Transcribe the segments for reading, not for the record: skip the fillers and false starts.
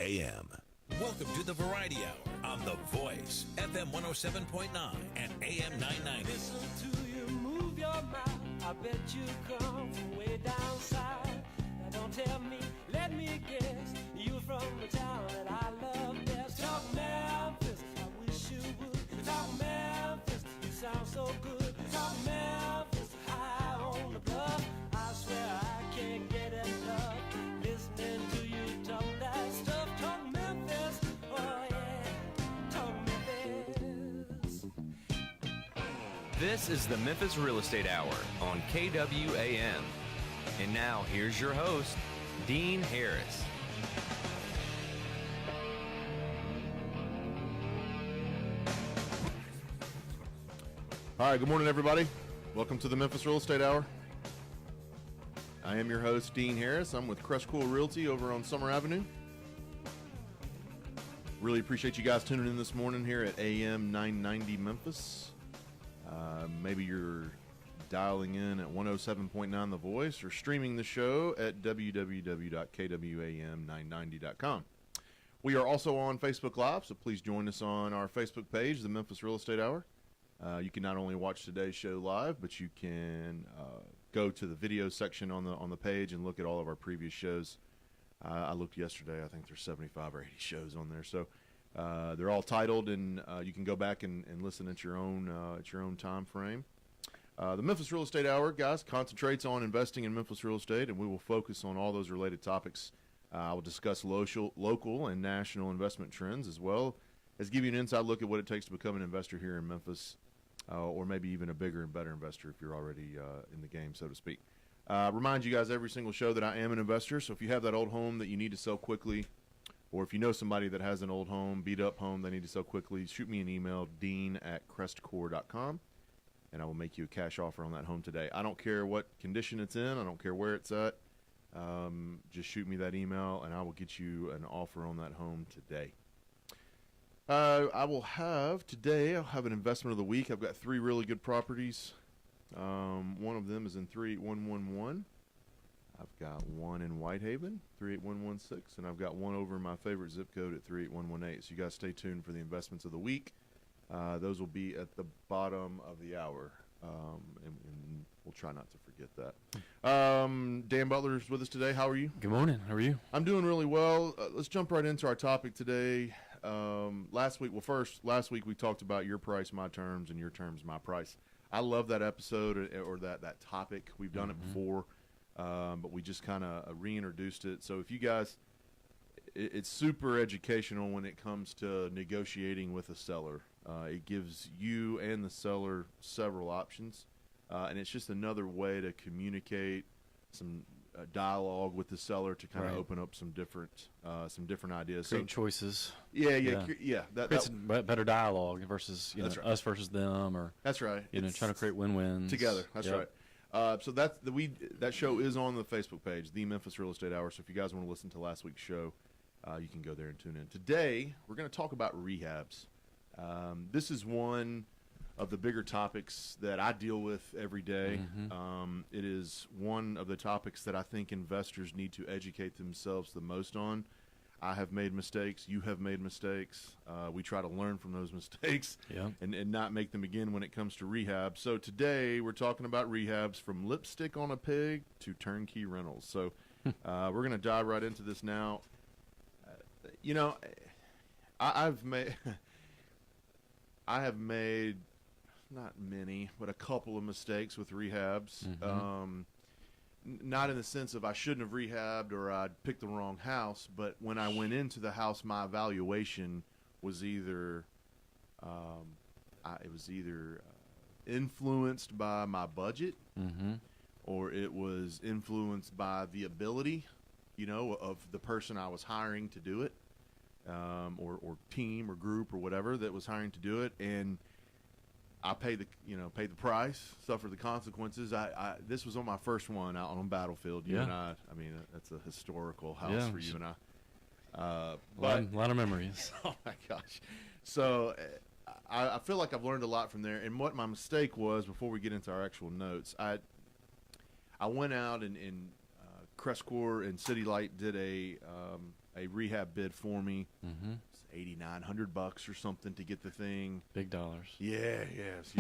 AM. Welcome to the Variety Hour on The Voice, FM 107.9 and AM 990. Listen to you move your mouth. I bet you come from way down south. Now don't tell me, let me guess. You from the town that I love best. Talk Memphis, I wish you would. Talk Memphis, you sound so good. Talk Memphis, high on the bluff. I swear I can't get enough. Listening to you talk that stuff. Talk Memphis, oh yeah. Talk Memphis. This is the Memphis Real Estate Hour on KWAM. And now, here's your host, Dean Harris. All right, good morning, everybody. Welcome to the Memphis Real Estate Hour. I am your host, Dean Harris. I'm with CrestCore Realty over on Summer Avenue. Really appreciate you guys tuning in this morning here at AM 990 Memphis. Maybe you're dialing in at 107.9 The Voice or streaming the show at www.kwam990.com. We are also on Facebook Live, so please join us on our Facebook page, the Memphis Real Estate Hour. You can not only watch today's show live, but you can go to the video section on the page and look at all of our previous shows. I looked yesterday. I think there's 75 or 80 shows on there, so they're all titled, and you can go back and listen at your own time frame. The Memphis Real Estate Hour, guys, concentrates on investing in Memphis real estate, and we will focus on all those related topics. I will discuss local and national investment trends, as well as give you an inside look at what it takes to become an investor here in Memphis, or maybe even a bigger and better investor if you're already in the game, so to speak. Remind you guys every single show that I am an investor, so if you have that old home that you need to sell quickly, or if you know somebody that has an old home, beat-up home they need to sell quickly, shoot me an email, dean@crestcore.com, and I will make you a cash offer on that home today. I don't care what condition it's in. I don't care where it's at. Just shoot me that email, and I will get you an offer on that home today. I'll have an investment of the week. I've got 3 really good properties. One of them is in 38111. I've got one in Whitehaven, 38116, and I've got one over in my favorite zip code at 38118. So you guys stay tuned for the investments of the week. Those will be at the bottom of the hour, and we'll try not to forget that. Dan Butler's with us today. How are you? Good morning. How are you? I'm doing really well. Let's jump right into our topic today. Last week we talked about your price, my terms, and your terms, my price. I love that episode or that topic. We've done it before, but we just kind of reintroduced it. So if you guys, it's super educational when it comes to negotiating with a seller. It gives you and the seller several options, and it's just another way to communicate some dialogue with the seller to kind of open up some different ideas. Create choices. Yeah. Creates better dialogue versus us versus them, or that's right. Trying to create win-wins together. That's right. So that show is on the Facebook page, the Memphis Real Estate Hour. So if you guys want to listen to last week's show, you can go there and tune in. Today we're going to talk about rehabs. This is one of the bigger topics that I deal with every day. It is one of the topics that I think investors need to educate themselves the most on. I have made mistakes. You have made mistakes. We try to learn from those mistakes and not make them again when it comes to rehab. So today we're talking about rehabs, from lipstick on a pig to turnkey rentals. So we're going to dive right into this now. I have made not many, but a couple of mistakes with rehabs. Not in the sense of I shouldn't have rehabbed or I picked the wrong house, but when I went into the house, my evaluation was either influenced by my budget, or it was influenced by the ability, of the person I was hiring to do it. Or team or group or whatever that was hiring to do it, and I paid the price, suffered the consequences. This was on my first one out on Battlefield. You and I mean, that's a historical house for you and I. A lot of memories. Oh my gosh! So I feel like I've learned a lot from there. And what my mistake was, before we get into our actual notes, I went out and CrestCore and City Light did a a rehab bid for me. Mm-hmm. It's $8,900 or something to get the thing. Big dollars. Yeah, yes.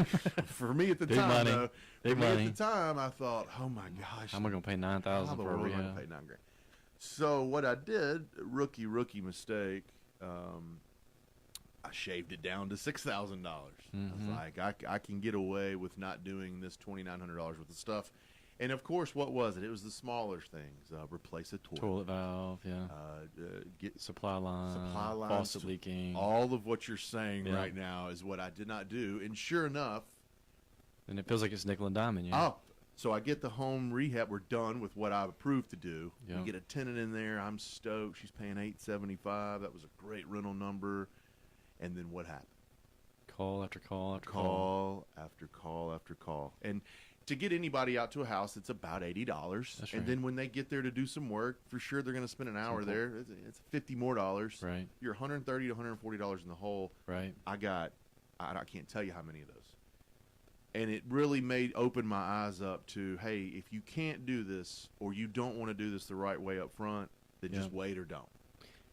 For me at the Big time, money. though, Big for me money. at the time, I thought, oh my gosh, How am I going to pay how $9,000 the for a world am I rehab? gonna pay $9,000? So what I did, rookie mistake. I shaved it down to $6,000. I was like, I can get away with not doing this $2,900 worth of stuff. And of course, what was it? It was the smaller things. Replace a Toilet valve, yeah. Get Supply lines, faucet leaking. all of what you're saying Yeah. right now is what I did not do. And sure enough, And it feels like it's nickel and diming you. oh, so I get the home rehab. We're done with what I've approved to do. Yeah. We get a tenant in there. I'm stoked. She's paying $875. That was a great rental number. And then what happened? Call after call after Call after call after call. And to get anybody out to a house, it's about $80. That's And right. then when they get there to do some work, for sure they're going to spend an hour Simple. there. It's $50 more. Right. You're $130 to $140 in the hole. Right. I can't tell you how many of those. And it really opened my eyes up to, hey, if you can't do this or you don't want to do this the right way up front, then just Yeah. wait or don't.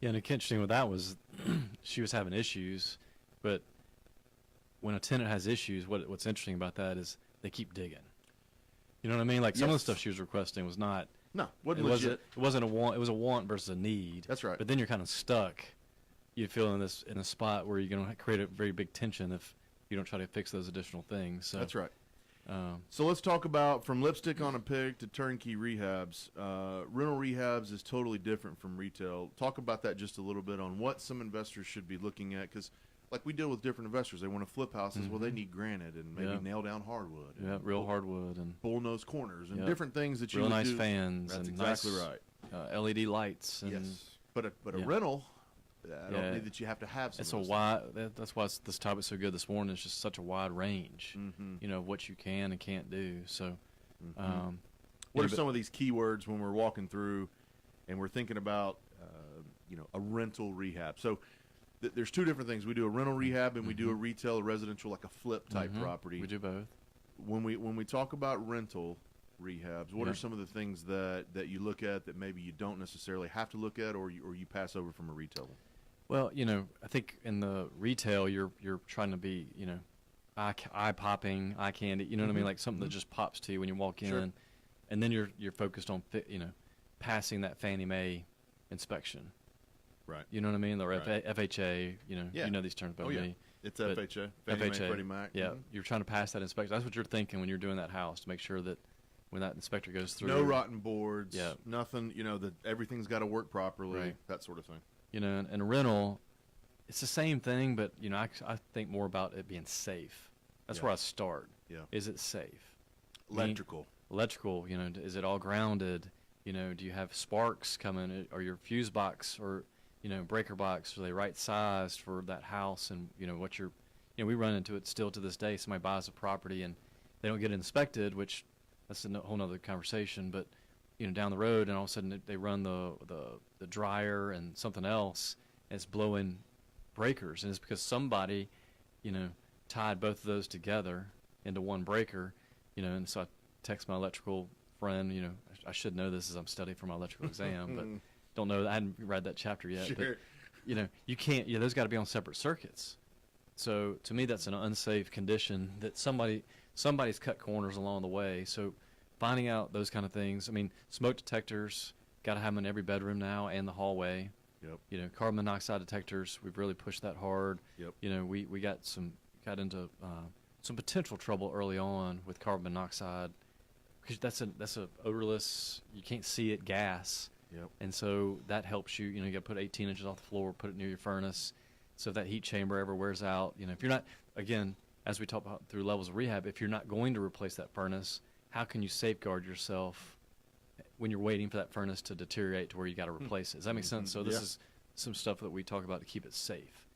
Yeah, and the interesting with that was she was having issues, but when a tenant has issues, what's interesting about that is they keep digging. You know what I mean? Like some of the Yes. stuff she was requesting was not. No, It wasn't a want. It was a want versus a need. That's right. But then you're kind of stuck. You feel in a spot where you're going to create a very big tension if you don't try to fix those additional things. So That's right. Um, So let's talk about from lipstick on a pig to turnkey rehabs. Rental rehabs is totally different from retail. Talk about that just a little bit on what some investors should be looking at, because like we deal with different investors, they want to flip houses. Well, they need granite and maybe Yeah. nail down hardwood. yeah, and real hardwood and bullnose corners and Yep. different things that you real would nice do. fans That's and exactly nice right. LED lights. And Yes, but a Yeah. rental, I don't Yeah. need that you have to have some. It's of a those wide. That's why this topic's so good this morning. It's just such a wide range, Mhm. you know, of what you can and can't do. So, Mm-hmm. you What are know, some of these keywords when we're walking through and we're thinking about, a rental rehab? So there's two different things. We do a rental rehab and we do a retail, a residential, like a flip type property. We do both. When we talk about rental rehabs, what Yeah. are some of the things that you look at that maybe you don't necessarily have to look at, or you pass over from a retail one? Well, you know, I think in the retail, you're trying to be, you know, eye popping, eye candy. You know what I mean? Like something that just pops to you when you walk in, Sure. and then you're focused on passing that Fannie Mae inspection. Right. You know what I mean? Or Right. FHA. You know, Yeah. you know these terms better Oh, than yeah. me. It's But FHA, Fannie Mae, FHA, Freddie Mac. yeah, Mhm. you're trying to pass that inspection. That's what you're thinking when you're doing that house, to make sure that when that inspector goes through, No rotten boards. Yeah. Nothing. That everything's got to work properly. Right. That sort of thing. you know, and rental, it's the same thing, but you know, I think more about it being safe. That's Yeah. where I start. Yeah. Is it safe? Electrical. Electrical, you know, is it all grounded? You know, do you have sparks coming, or your fuse box or, you know, breaker box, are they right sized for that house? And, you know, we run into it still to this day. Somebody buys a property and they don't get it inspected, which that's a whole nother conversation, but, you know, down the road, and all of a sudden they run the dryer and something else, and it's blowing breakers. And it's because somebody, you know, tied both of those together into one breaker, you know, and so I text my electrical friend, you know, I should know this as I'm studying for my electrical exam, but don't know, I hadn't read that chapter yet. Sure. But, you know, you can't, those got to be on separate circuits. So to me, that's an unsafe condition that somebody's cut corners along the way. So finding out those kind of things. I mean, smoke detectors, got to have them in every bedroom now and the hallway. Yep. You know, carbon monoxide detectors, we've really pushed that hard. Yep. You know, we got into some potential trouble early on with carbon monoxide, because that's a odorless, you can't see it, gas. Yep. And so that helps you. You know, you got to put 18 inches off the floor, put it near your furnace, so if that heat chamber ever wears out, you know, if you're not, again, as we talk about through levels of rehab, if you're not going to replace that furnace, how can you safeguard yourself when you're waiting for that furnace to deteriorate to where you got to replace it? Does that make sense? So this Yeah. is some stuff that we talk about to keep it safe.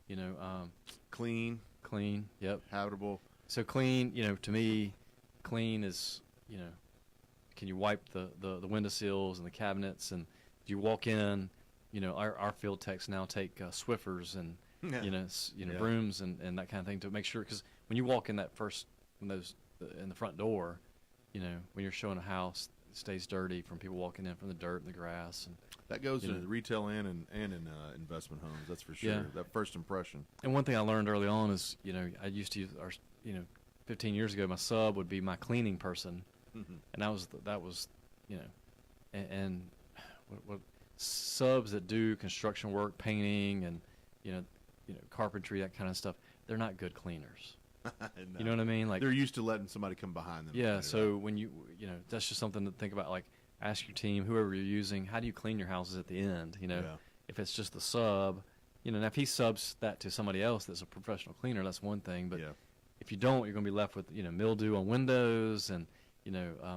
You know, Clean, clean. Yep. habitable. So clean, you know, to me, clean is, you know, can you wipe the windowsills and the cabinets? And if you walk in, you know, our field techs now take Swiffers and Yeah. brooms and that kind of thing to make sure, because when you walk in in the front door, you know, when you're showing a house, stays dirty from people walking in from the dirt and the grass. And That goes you in know. retail and in investment homes. That's for sure. Yeah. That first impression. And one thing I learned early on is, I used to use 15 years ago, my sub would be my cleaning person, Mhm. and that was, and what subs that do construction work, painting, and carpentry, that kind of stuff, they're not good cleaners. You know what I mean? Like They're used to letting somebody come behind them. and yeah. clean it So up. when that's just something to think about. Like, ask your team, whoever you're using, how do you clean your houses at the end? Yeah. If it's just the sub, now if he subs that to somebody else that's a professional cleaner, that's one thing. But Yeah. if you don't, you're going to be left with mildew on windows and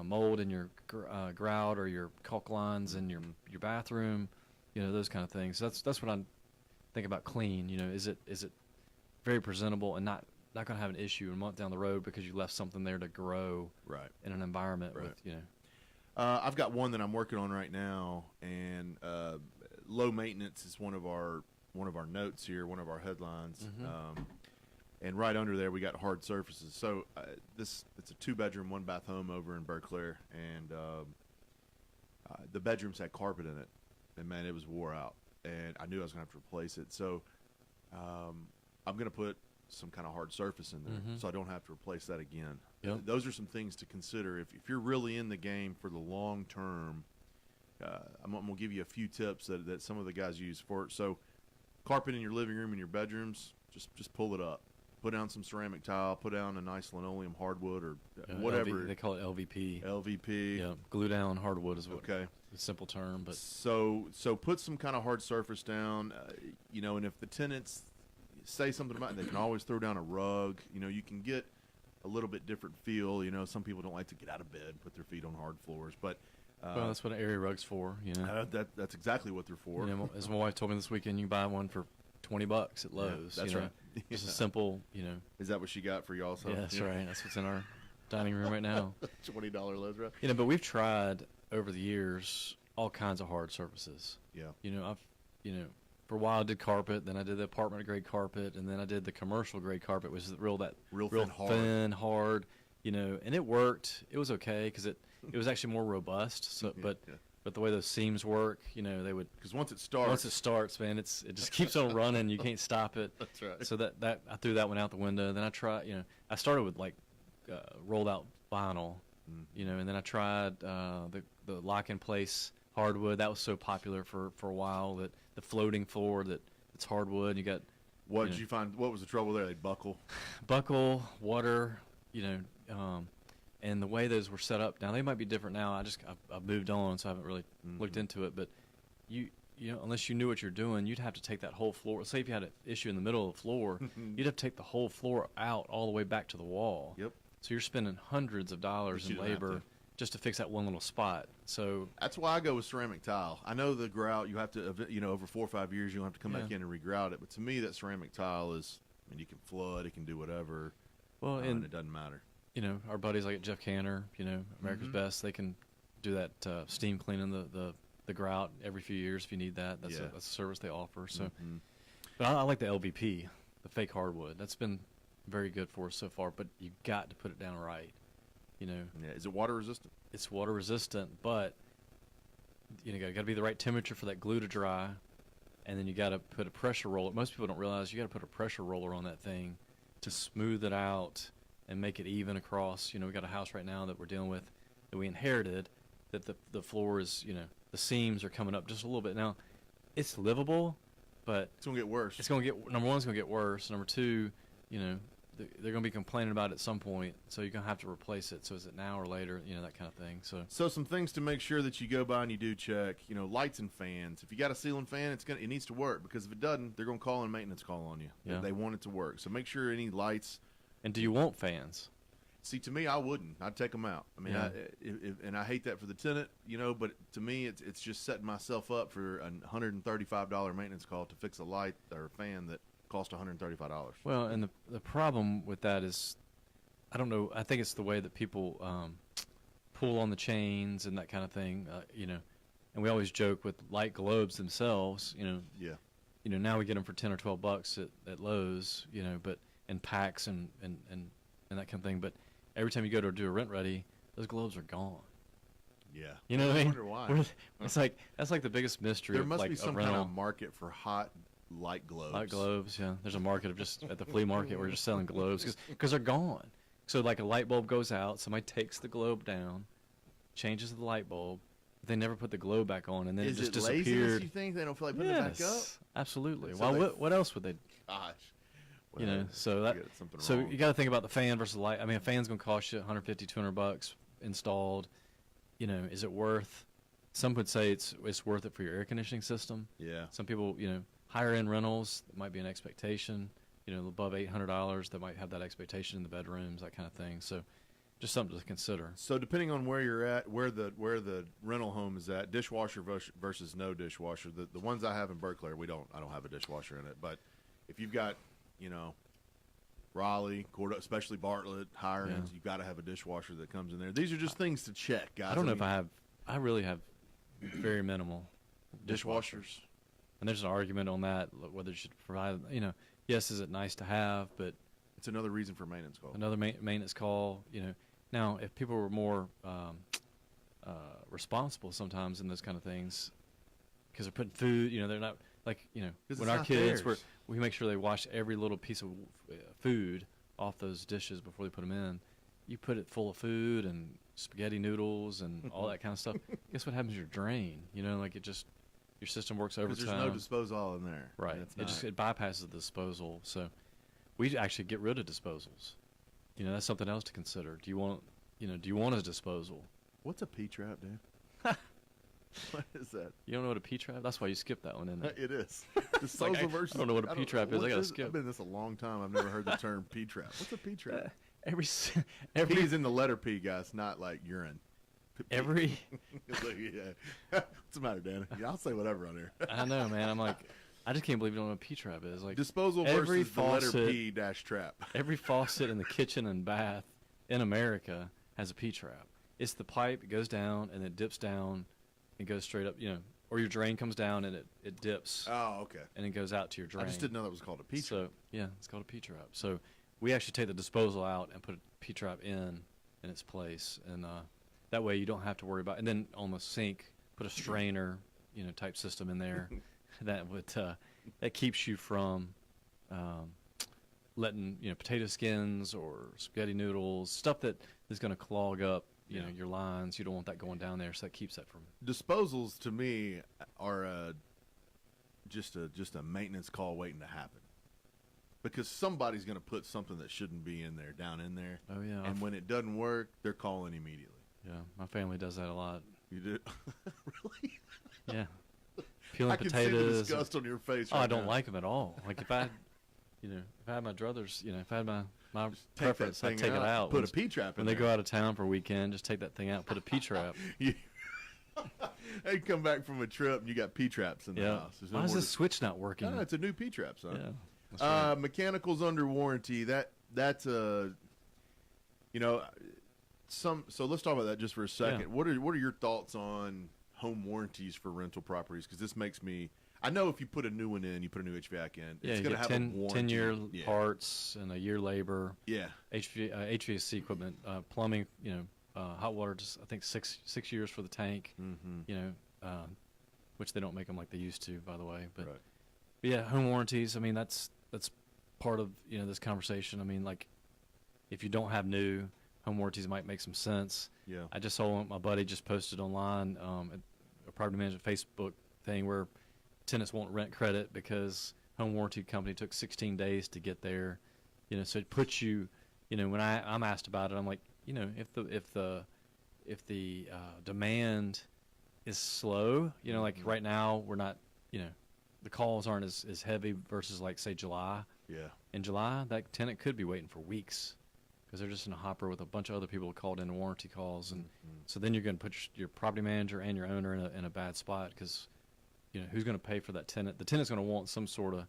mold in your grout or your caulk lines in your bathroom, those kind of things. That's what I think about clean. Is it very presentable and not going to have an issue a month down the road because you left something there to grow Right. in an environment Right. with I've got one that I'm working on right now, and low maintenance is one of our notes here, one of our headlines. Mhm. And right under there, we got hard surfaces. So it's a 2-bedroom, 1-bath home over in Berkeley, and the bedrooms had carpet in it, and man, it was wore out, and I knew I was gonna have to replace it. So I'm gonna put some kind of hard surface in there, Mhm. so I don't have to replace that again. Yep. Those are some things to consider if you're really in the game for the long term. I'm gonna give you a few tips that some of the guys use for it. So, carpet in your living room and your bedrooms, just pull it up. Put down some ceramic tile. Put down a nice linoleum hardwood or whatever. they call it LVP. LVP. Yeah, glue down hardwood is what Okay. the simple term, but So put some kind of hard surface down. And if the tenants say something about it, they can always throw down a rug. You can get a little bit different feel. Some people don't like to get out of bed and put their feet on hard floors, but well, that's what an area rug's for. that's exactly what they're for. As my wife told me this weekend, you can buy one for $20 at Lowe's. that's right. Just a Yeah. simple, Is that what she got for y'all? Yeah, that's right. That's what's in our dining room right now. $20 Lowe's, right? But we've tried over the years all kinds of hard surfaces. Yeah. I've, for a while I did carpet, then I did the apartment grade carpet, and then I did the commercial grade carpet, which is real thin, hard, and it worked. It was okay because it was actually more robust. So, Yeah, but yeah. but the way those seams work, they would. Because once it Once it starts, man, it just keeps on running. You can't stop it. That's right. So that I threw that one out the window. Then I tried, I started with rolled out vinyl, and then I tried the lock in place hardwood. That was so popular for a while, that the floating floor that it's hardwood. You got What did you find? What was the trouble there? They buckle. buckle, water, and the way those were set up. Now they might be different now. I've moved on, so I haven't really looked into it. But unless you knew what you're doing, you'd have to take that whole floor. Say if you had an issue in the middle of the floor, you'd have to take the whole floor out all the way back to the wall. Yep. So you're spending hundreds of dollars But you in don't have labor to. just to fix that one little spot. So That's why I go with ceramic tile. I know the grout, you have to, over 4 or 5 years, you'll have to come back Yeah. in and regrout it. But to me, that ceramic tile is, you can flood, it can do whatever, well, and and it doesn't matter. our buddies like Jeff Canner, America's Mhm. Best, they can do that steam cleaning the grout every few years if you need that. That's Yeah. a service they offer. So, Mhm. but I like the LVP, the fake hardwood. That's been very good for us so far. But you got to put it down right. Yeah. Is it water resistant? It's water resistant, but got to be the right temperature for that glue to dry, and then you got to put a pressure roller. Most people don't realize you got to put a pressure roller on that thing to smooth it out and make it even across. We got a house right now that we're dealing with that we inherited, that the floor is, the seams are coming up just a little bit. Now, it's livable, but It's going to get worse. it's going to get, number one, it's going to get worse. Number two, they're going to be complaining about it at some point, so you're going to have to replace it. So is it now or later, that kind of thing. So some things to make sure that you go by and you do check, lights and fans. If you got a ceiling fan, it needs to work, because if it doesn't, they're going to call in maintenance call on you. Yeah. They want it to work. So make sure any lights. And do you want fans? See, to me, I wouldn't. I'd take them out. I mean, Yeah. and I hate that for the tenant, but to me, it's just setting myself up for a $135 maintenance call to fix a light or a fan that cost $135. Well, and the problem with that is, I don't know, I think it's the way that people pull on the chains and that kind of thing, and we always joke with light globes themselves, Yeah. now we get them for 10 or 12 bucks at Lowe's, but in packs and that kind of thing. But every time you go to do a rent ready, those globes are gone. Yeah. You know what I mean? wonder why. It's like that's like the biggest mystery. There of, must like, be some rental. kind of market for hot light globes. Light globes, yeah. There's a market of just at the flea market where you're just selling globes because they're gone. So like a light bulb goes out, somebody takes the globe down, changes the light bulb, but they never put the globe back on, and then Is it just it laziness, disappeared. you think? They don't feel like putting it back up? Yes, absolutely. So Well, they- what else would they? Gosh. You know, Well, so that you got something so wrong. you got to think about the fan versus the light. I mean, a fan's gonna cost you 150, 200 bucks installed. You know, is it worth? Some would say it's worth it for your air conditioning system. Yeah. Some people, you know, higher end rentals, it might be an expectation. You know, above $800, they might have that expectation in the bedrooms, that kind of thing. So, just something to consider. So depending on where you're at, where the rental home is at, dishwasher versus no dishwasher. The ones I have in Berkeley, I don't have a dishwasher in it. But if you've got, you know, Raleigh, especially Bartlett, higher Yeah. ends, you've got to have a dishwasher that comes in there. These are just things to check, guys. I don't know if I have. I really have very minimal dishwashers. And there's an argument on that, whether you should provide. You know, yes, is it nice to have, but It's another reason for maintenance call. another maintenance call. You know, now if people were more responsible sometimes in those kind of things, because they're putting food. You know, they're not like, you know, 'Cause when it's our not kids theirs. we make sure they wash every little piece of food off those dishes before they put them in. You put it full of food and spaghetti noodles and all that kind of stuff. Guess what happens to your drain? You know, like your system works Because overtime. there's no disposal in there. Right. It's It bypasses the disposal. So we actually get rid of disposals. You know, that's something else to consider. Do you want a disposal? What's a P-trap, Dan? What is that? You don't know what a P-trap? That's why you skipped that one, isn't it? It is. like, Disposal versus. I don't know what a P-trap is. I what gotta skip. I've been in this a long time. I've never heard the term P-trap. What's a P-trap? Every P's in the letter P, guys, not like urine. every It's like, yeah. What's the matter, Dan? Yeah, I'll say whatever on here. I know, man. I'm like, I just can't believe you don't know what a P-trap is. Like Disposal every versus the letter faucet- P dash trap. every faucet in the kitchen and bath in America has a P-trap. It's the pipe. It goes down and it dips down and goes straight up. You know, or your drain comes down and it dips Oh, okay. and it goes out to your drain. I just didn't know that was called a P-trap. So yeah, it's called a P-trap. So we actually take the disposal out and put a P-trap in its place, and that way you don't have to worry about. And then on the sink, put a strainer, you know, type system in there that would that keeps you from letting, you know, potato skins or spaghetti noodles, stuff that is going to clog up, you know, your lines. You don't want that going down there, so that keeps that from. Disposals to me are just a maintenance call waiting to happen. Because somebody's going to put something that shouldn't be in there down in there. Oh yeah, And when it doesn't work, they're calling immediately. yeah, my family does that a lot. You do? Really? Yeah, peeling I can see the potatoes. disgust on your face. Oh, right I don't now. like them at all. Like if I, you know, if I had my druthers, you know, if I had my Take that preference, I'd thing take it out. Put when, a P-trap in when they there. go out of town for a weekend, just take that thing out, put a P-trap. You- They come back from a trip and you got P-traps in the Yeah. house. There's no Why is more this switch not working? No, it's a new P-trap, son. Yeah. That's right. Mechanicals under warranty. That's you know, so let's talk about that just for a second. Yeah. What are your thoughts on home warranties for rental properties? Because this makes me. I know if you put a new one in, you put a new HVAC in, Yeah, it's you going to get have 10, a warranty. 10-year Yeah. parts and a year labor. Yeah. HVAC equipment, plumbing, you know, hot water. Just I think six years for the tank. Mm-hmm. You know, which they don't make them like they used to, by the way. But Right. yeah, home warranties. I mean, that's part of, you know, this conversation. I mean, like if you don't have new home warranties, might make some sense. Yeah. I just saw my buddy just posted online a property management Facebook thing where tenants won't rent credit because home warranty company took 16 days to get there. You know, so it puts you, you know, when I'm asked about it, I'm like, you know, if the demand is slow, you know, like right now we're not, you know, the calls aren't as heavy versus like say July. Yeah. In July, that tenant could be waiting for weeks because they're just in a hopper with a bunch of other people who called in warranty calls, and so then you're going to put your property manager and your owner in a bad spot because, you know, who's going to pay for that tenant? The tenant's going to want some sort of,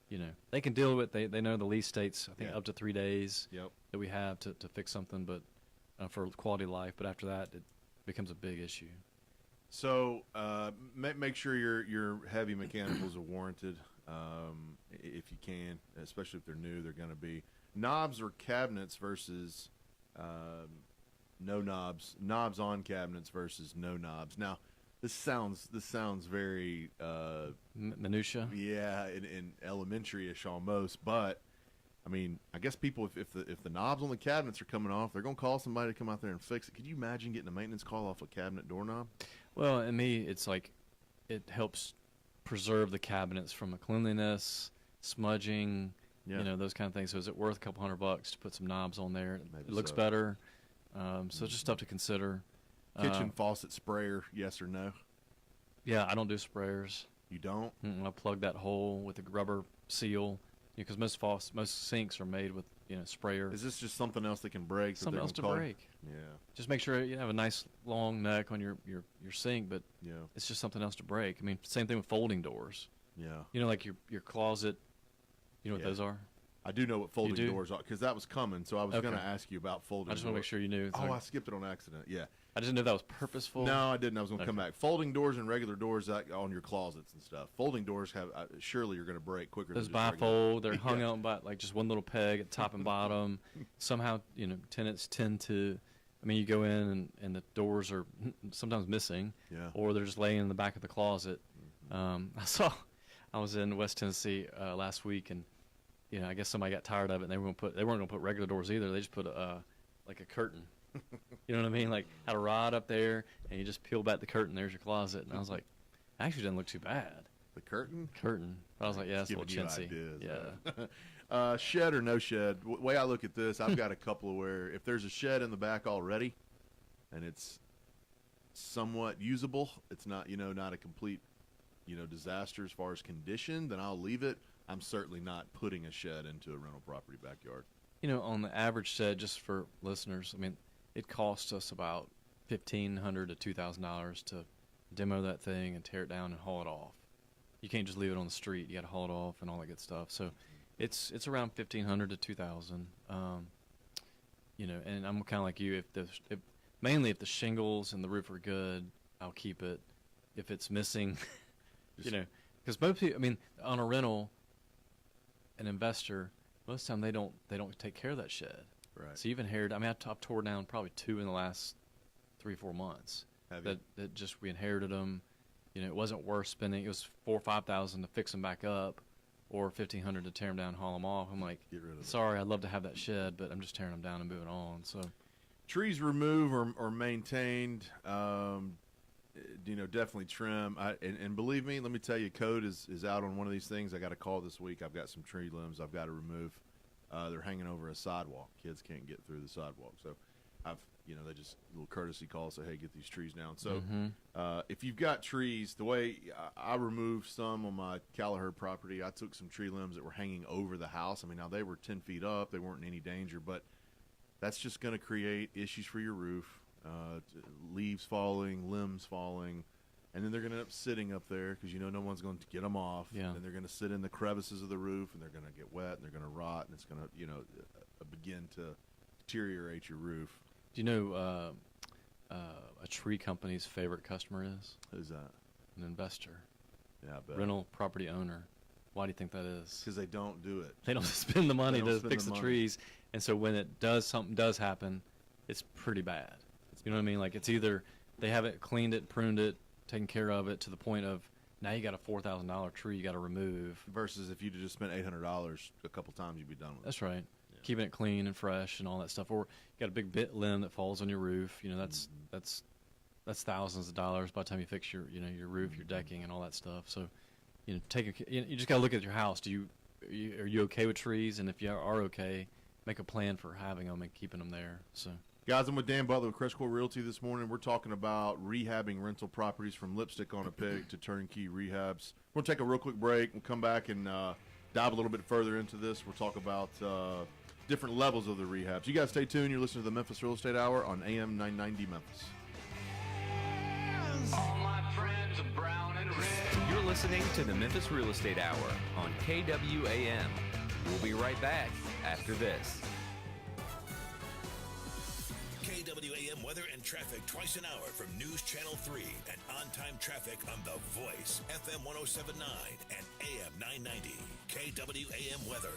you know, they can deal with it. They know the lease states, I think, Yeah. up to 3 days Yep. that we have to fix something, but for quality of life. But after that, it becomes a big issue. So make sure your heavy mechanicals are warranted if you can, especially if they're new. They're going to be knobs or cabinets versus no knobs, knobs on cabinets versus no knobs. Now, this sounds very Minutia. yeah, in elementary-ish almost, but I mean, I guess people, if the knobs on the cabinets are coming off, they're gonna call somebody to come out there and fix it. Could you imagine getting a maintenance call off a cabinet doorknob? Well, and me, it's like it helps preserve the cabinets from the cleanliness, smudging, Yeah. you know, those kind of things. So is it worth a couple $100 to put some knobs on there? Maybe It looks so. better. So it's just stuff to consider. Kitchen faucet sprayer, yes or no? Yeah, I don't do sprayers. You don't? I plug that hole with a rubber seal, because most sinks are made with, you know, sprayer. Is this just something else that can break? Something else to break. Yeah, Just make sure you have a nice long neck on your sink, but yeah, it's just something else to break. I mean, same thing with folding doors. yeah. You know, like your closet. You know what Yeah. those are? I do know what folding do? doors are because that was coming. So I was Okay. going to ask you about folding. I just want to make doors. sure you knew. It's Oh, I like- skipped it on accident. Yeah. I just didn't know if that was purposeful. No, I didn't. I was going to come Okay. back. Folding doors and regular doors on your closets and stuff. Folding doors have surely you're going to break quicker. Those than just regular. bifold, they're hung Yeah. out by like just one little peg at top and bottom. Somehow, you know, tenants tend to. I mean, you go in and the doors are sometimes missing, Yeah. or they're just laying in the back of the closet. I was in West Tennessee last week, and you know, I guess somebody got tired of it, and they weren't going to put regular doors either. They just put like a curtain. You know what I mean? Like had a rod up there, and you just peel back the curtain. There's your closet, and I was like, actually, doesn't look too bad. The curtain. Curtain. I was like, yeah, that's a Giving little you chintzy. ideas, Yeah. Shed or no shed? Way I look at this, I've got a couple of where if there's a shed in the back already, and it's somewhat usable, it's not not a complete disaster as far as condition, then I'll leave it. I'm certainly not putting a shed into a rental property backyard. You know, on the average shed, just for listeners, I mean, it costs us about $1,500 to $2,000 to demo that thing and tear it down and haul it off. You can't just leave it on the street. You got to haul it off and all that good stuff. So it's around $1,500 to $2,000. You know, and I'm kind of like you. Mainly if the shingles and the roof are good, I'll keep it. If it's missing, you know, because most people, I mean, on a rental, an investor, most of the time they don't take care of that shed. Right. So you've inherited. I mean, I've tore down probably 2 in the last 3-4 months. Have you? That just we inherited them. You know, it wasn't worth spending. It was $4,000 or $5,000 to fix them back up, or $1,500 to tear them down, and haul them off. I'm like, Get rid of it. sorry, I'd love to have that shed, but I'm just tearing them down and moving on. So Trees removed or maintained, definitely trim. And believe me, let me tell you, code is out on one of these things. I got a call this week. I've got some tree limbs I've got to remove. They're hanging over a sidewalk. Kids can't get through the sidewalk. So they just a little courtesy call, say, hey, get these trees down. So if you've got trees, the way I removed some on my Callaherd property, I took some tree limbs that were hanging over the house. I mean, now they were 10 feet up. They weren't in any danger, but that's just going to create issues for your roof, leaves falling, limbs falling, and then they're going to end up sitting up there because no one's going to get them off. Yeah. And they're going to sit in the crevices of the roof, and they're going to get wet, and they're going to rot, and it's going to begin to deteriorate your roof. do you know a tree company's favorite customer is? Who's that? An investor, Yeah, I bet. rental property owner. Why do you think that is? Because they don't do it. They don't spend the money don't to spend fix the the money. trees, and so when something does happen, it's pretty bad. You know what I mean? Like it's either they haven't cleaned it, pruned it, taken care of it to the point of now you got a $4,000 tree you got to remove. Versus if you just spent $800 a couple times, you'd be done with it. That's right. Keeping it clean and fresh and all that stuff. Or you got a big bit limb that falls on your roof. You know that's thousands of dollars by the time you fix your your roof, your decking, and all that stuff. So you just got to look at your house. Are you okay with trees? And if you are okay, make a plan for having them and keeping them there. So. Guys, I'm with Dan Butler with CrestCore Realty this morning. We're talking about rehabbing rental properties from lipstick on a pig to turnkey rehabs. We're going to take a real quick break. We'll come back and dive a little bit further into this. We'll talk about different levels of the rehabs. You guys stay tuned. You're listening to the Memphis Real Estate Hour on AM 990 Memphis. All my friends are brown and red. You're listening to the Memphis Real Estate Hour on KWAM. We'll be right back after this. KWAM weather and traffic twice an hour from News Channel 3 and on-time traffic on The Voice, FM 107.9 and AM 990. KWAM weather.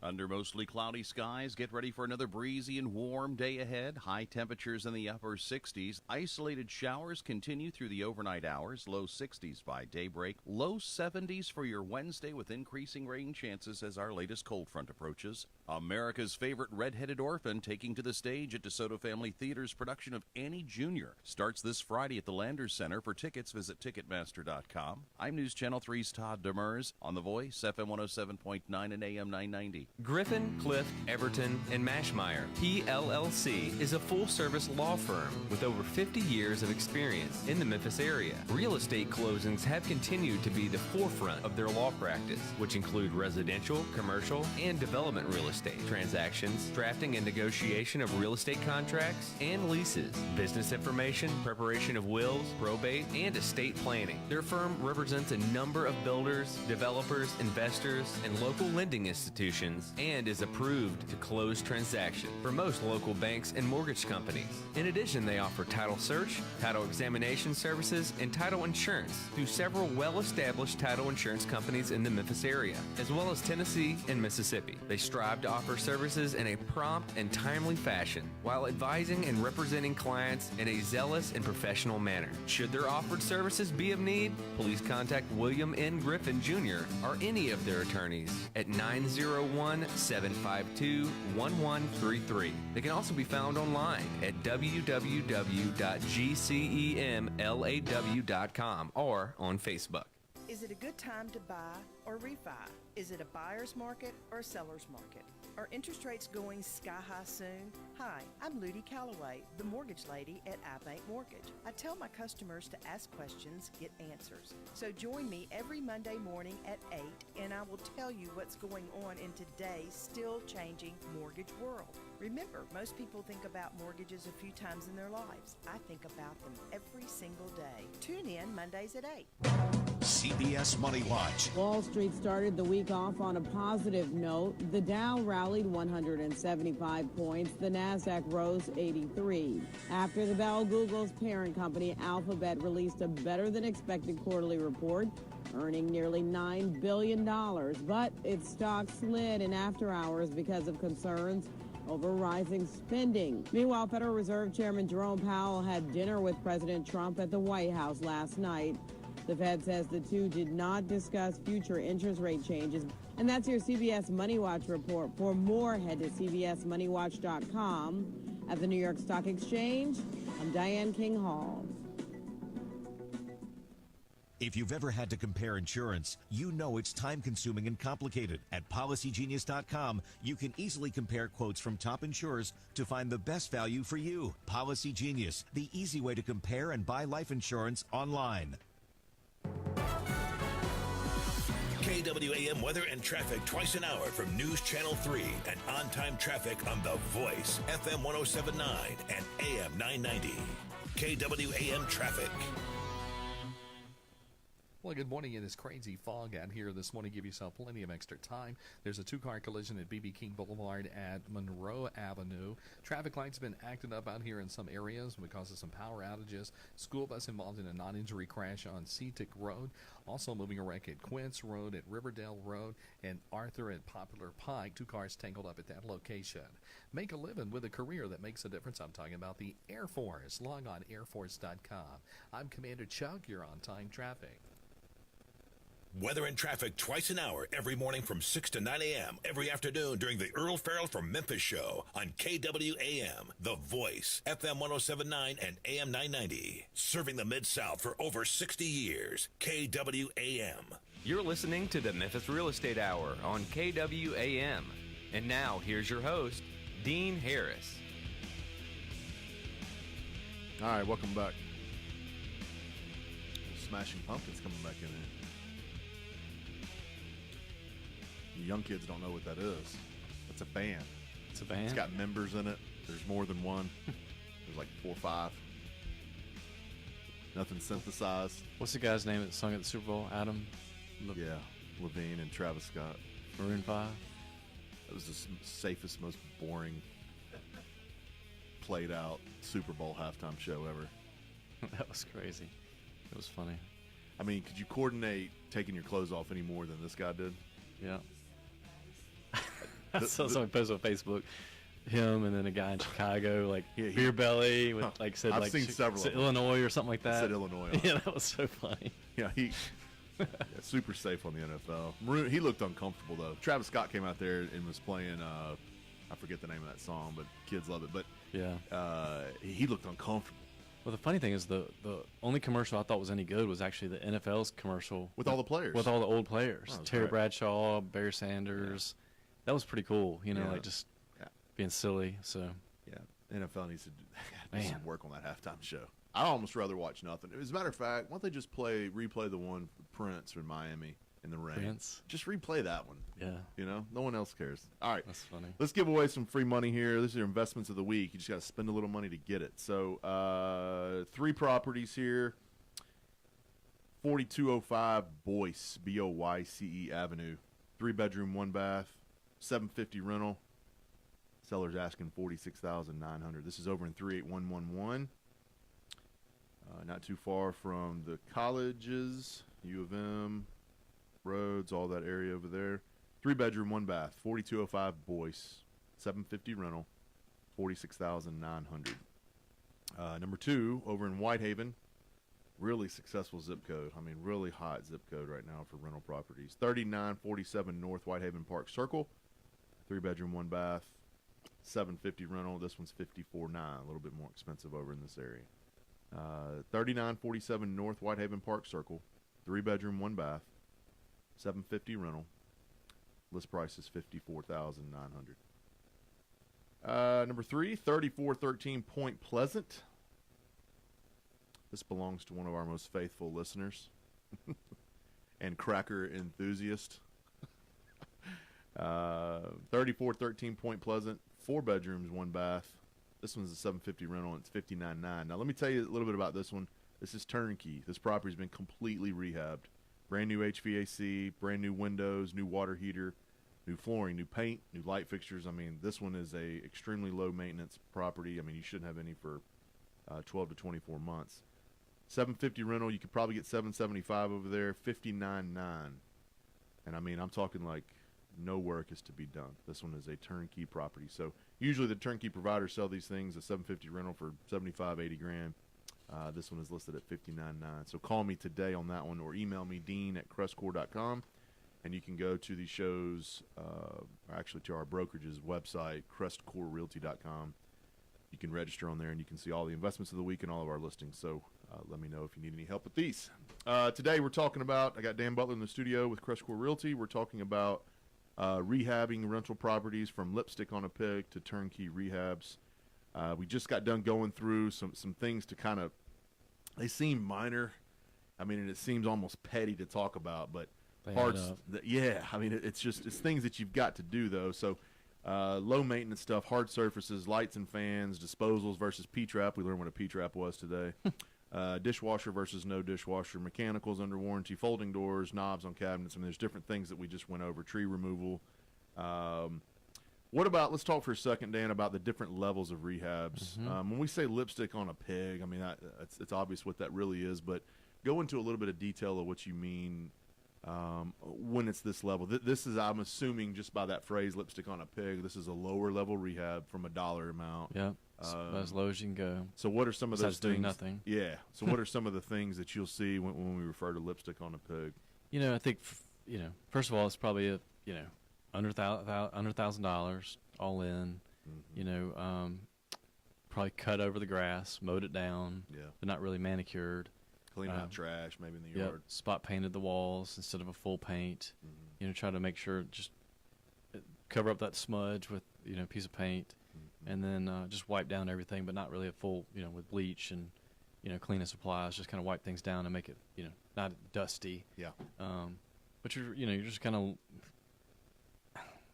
Under mostly cloudy skies, get ready for another breezy and warm day ahead. High temperatures in the upper 60s. Isolated showers continue through the overnight hours. Low 60s by daybreak. Low 70s for your Wednesday with increasing rain chances as our latest cold front approaches. America's favorite redheaded orphan taking to the stage at DeSoto Family Theater's production of Annie Jr. starts this Friday at the Landers Center. For tickets, visit Ticketmaster.com. I'm News Channel 3's Todd Demers on The Voice, FM 107.9 and AM 990. Griffin, Clift, Everton, and Mashmeyer, PLLC, is a full-service law firm with over 50 years of experience in the Memphis area. Real estate closings have continued to be the forefront of their law practice, which include residential, commercial, and development real estate transactions, drafting and negotiation of real estate contracts and leases, business information, preparation of wills, probate, and estate planning. Their firm represents a number of builders, developers, investors, and local lending institutions, and is approved to close transactions for most local banks and mortgage companies. In addition, they offer title search, title examination services, and title insurance through several well-established title insurance companies in the Memphis area, as well as Tennessee and Mississippi. They strive to offer services in a prompt and timely fashion while advising and representing clients in a zealous and professional manner. Should their offered services be of need, please contact William N. Griffin Jr. or any of their attorneys at 901-752-1133. They can also be found online at www.gcemlaw.com or on Facebook. Is it a good time to buy or refi? Is it a buyer's market or a seller's market? Are interest rates going sky high soon? Hi, I'm Ludi Calloway, the mortgage lady at iBank Mortgage. I tell my customers to ask questions, get answers. So join me every Monday morning at 8 and I will tell you what's going on in today's still changing mortgage world. Remember, most people think about mortgages a few times in their lives. I think about them every single day. Tune in Mondays at 8. CBS Money Watch. Wall Street started the week off on a positive note. The Dow rallied 175 points. The Nasdaq rose 83. After the bell, Google's parent company Alphabet released a better-than-expected quarterly report, earning nearly $9 billion. But its stock slid in after hours because of concerns over rising spending. Meanwhile, Federal Reserve Chairman Jerome Powell had dinner with President Trump at the White House last night. The Fed says the two did not discuss future interest rate changes. And that's your CBS Money Watch report. For more, head to cbsmoneywatch.com. At the New York Stock Exchange, I'm Diane King Hall. If you've ever had to compare insurance, you know it's time-consuming and complicated. At PolicyGenius.com, you can easily compare quotes from top insurers to find the best value for you. Policy Genius, the easy way to compare and buy life insurance online. KWAM weather and traffic twice an hour from News Channel 3 and on-time traffic on The Voice, FM 107.9 and AM 990. KWAM traffic. Well, good morning. It is crazy fog out here this morning. Give yourself plenty of extra time. There's a two-car collision at B.B. King Boulevard at Monroe Avenue. Traffic lights have been acting up out here in some areas because of some power outages. School bus involved in a non-injury crash on Seatick Road. Also moving a wreck at Quince Road, at Riverdale Road, and Arthur at Poplar Pike. Two cars tangled up at that location. Make a living with a career that makes a difference. I'm talking about the Air Force. Log on airforce.com. I'm Commander Chuck. You're on time traffic. Weather and traffic twice an hour every morning from 6 to 9 a.m. every afternoon during the Earl Farrell from Memphis show on KWAM, The Voice, FM 107.9 and AM 990. Serving the Mid-South for over 60 years. KWAM. You're listening to the Memphis Real Estate Hour on KWAM. And now, here's your host, Dean Harris. All right, welcome back. Smashing Pumpkins coming back in there. Young kids don't know what that is. It's a band. It's a band? It's got members in it. There's more than one. There's like 4 or 5. Nothing synthesized. What's the guy's name that sung at the Super Bowl? Adam? Yeah, Levine and Travis Scott. Maroon 5? It was the safest, most boring, played out Super Bowl halftime show ever. That was crazy. It was funny. I mean, could you coordinate taking your clothes off any more than this guy did? Yeah. I saw someone post on Facebook, him and then a guy in Chicago, like Yeah, beer belly, with like said I've like seen several of them. Illinois or something like that. Said Illinois on Yeah, that was so funny. Yeah, super safe on the NFL. He looked uncomfortable though. Travis Scott came out there and was playing. I forget the name of that song, but kids love it. But Yeah. he looked uncomfortable Well, the funny thing is the only commercial I thought was any good was actually the NFL's commercial with all the players. with all the old players, Oh, Terry great. Bradshaw, Barry Sanders. That was pretty cool. You know, Yeah. like just Yeah. being silly. So Yeah, NFL needs to do Man. some work on that halftime show. I'd almost rather watch nothing. As a matter of fact, why don't they just replay the one for Prince in Miami in the rain? Prince? Just replay that one. yeah, You know, no one else cares. All right, that's funny. let's give away some free money here. This is your investments of the week. You just got to spend a little money to get it. So, 3 properties here. 4205 Boyce, Boyce Avenue. 3-bedroom, 1 bath, $750 rental. Seller's asking $46,900. This is over in 38111. Not too far from the colleges, U of M, Rhodes, all that area over there. 3-bedroom, 1 bath, 4205 Boyce, $750 rental, $46,900. Number 2, over in Whitehaven, really successful zip code. I mean, really hot zip code right now for rental properties. 3947 North Whitehaven Park Circle, 3-bedroom, 1 bath, $750 rental. This one's $54,900, a little bit more expensive over in this area. 3947 North Whitehaven Park Circle, 3-bedroom, 1 bath, $750 rental. List price is $54,900. Number 3, 3413 Point Pleasant. This belongs to one of our most faithful listeners and cracker enthusiast. 3413 Point Pleasant, 4 bedrooms, 1 bath. This one's a $750 rental, and it's $59,900. Now, let me tell you a little bit about this one. This is turnkey. This property's been completely rehabbed. Brand new HVAC, brand new windows, new water heater, new flooring, new paint, new light fixtures. I mean, this one is a extremely low maintenance property. I mean, you shouldn't have any for 12 to 24 months. $750 rental. You could probably get $775 over there. $59,900. And I mean, I'm talking like no work is to be done. This one is a turnkey property. So usually the turnkey providers sell these things, a $750 rental for 75, 80 grand. This one is listed at $59,900. So call me today on that one or email me, dean@crestcore.com. And you can go to the show's, or actually to our brokerage's website, crestcorerealty.com. You can register on there and you can see all the investments of the week and all of our listings. So let me know if you need any help with these. Today we're talking about, I got Dan Butler in the studio with CrestCore Realty. We're talking about rehabbing rental properties from lipstick on a pig to turnkey rehabs. We just got done going through some things to kind of, they seem minor. I mean, and it seems almost petty to talk about, but parts, yeah, I mean, it's things that you've got to do though. So low maintenance stuff, hard surfaces, lights and fans, disposals versus P-trap. We learned what a P-trap was today. Dishwasher versus no dishwasher, mechanicals under warranty, folding doors, knobs on cabinets. I mean, there's different things that we just went over, tree removal. What about, let's talk for a second, Dan, about the different levels of rehabs. When we say lipstick on a pig, I mean, it's obvious what that really is, but go into a little bit of detail of what you mean when it's this level. This is, I'm assuming, just by that phrase, lipstick on a pig, this is a lower level rehab from a dollar amount. Yeah, as low as you can go. So what are some of those doing things? Nothing. Yeah. So what are some of the things that you'll see when we refer to lipstick on a pig? You know, I think, first of all, it's probably under $1,000 all in. You know, probably cut over the grass, mowed it down. Yeah. But not really manicured. Clean out trash, maybe in the yard. Spot painted the walls instead of a full paint. You know, try to make sure just cover up that smudge with a piece of paint, and then just wipe down everything, but not really a full with bleach and cleaning supplies. Just kind of wipe things down and make it not dusty. Yeah. But you're just kind of,